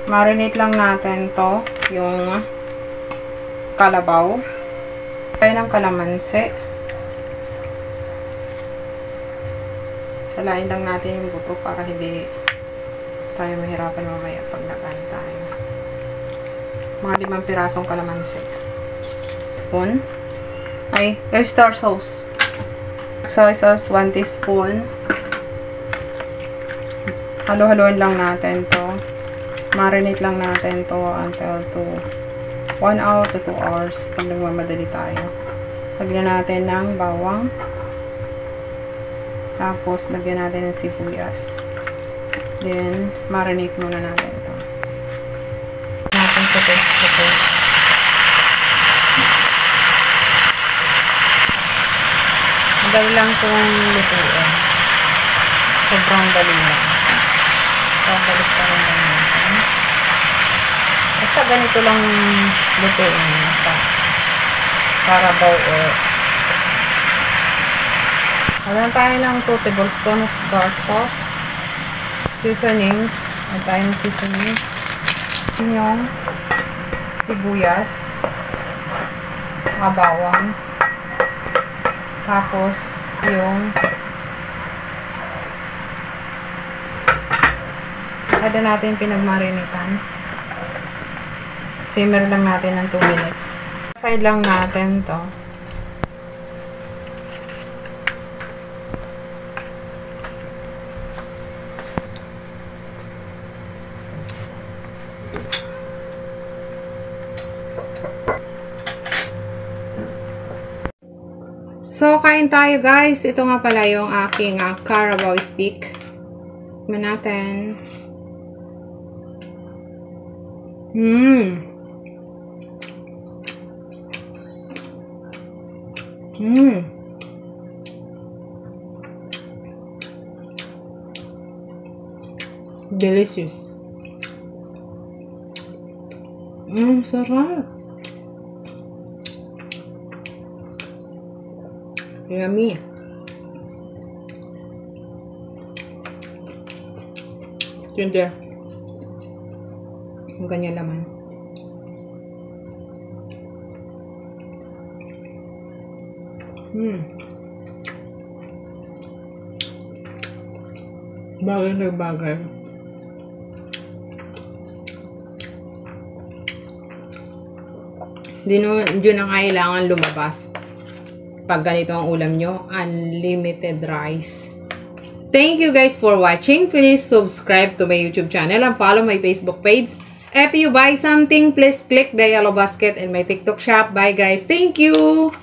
Marinate lang natin to, yung kalabaw. Tayo ng kalamansi. Salain lang natin yung buto para hindi tayo mahirapan mamaya pag nakain tayo. Mga 5 pirasong kalamansi. Spoon. Ay, oyster sauce. Soy sauce, 1 teaspoon. Halo-haloin lang natin to. Marinate lang natin to until 1 hour to 2 hours pag nagmamadali tayo. Lagyan natin ng bawang. Tapos, lagyan natin ng sibuyas. Then, marinate muna natin ito. Natin sa taste. Madali lang itong lutuin. Sobrang dali lang. So, balik pa rin lang natin. Basta ganito lang lutuin sa Carabao or alam tayo ng 2 tablespoons dark sauce. Seasonings. Alam tayo ng seasonings. Yung sibuyas. Mga bawang. Tapos, yung ada natin pinagmarinitan. Simmer lang natin ng 2 minutes. Side lang natin to. So, kain tayo guys. Ito nga pala yung aking Carabao stick. Tignan natin. Delicious. Sarap. Yummy. Tender. Ang ganyan laman. Bagay na bagay. Di na kailangan lumabas. Pag ganito ang ulam nyo, unlimited rice. Thank you guys for watching. Please subscribe to my YouTube channel and follow my Facebook page. If you buy something, please click the yellow basket in my TikTok shop. Bye guys. Thank you!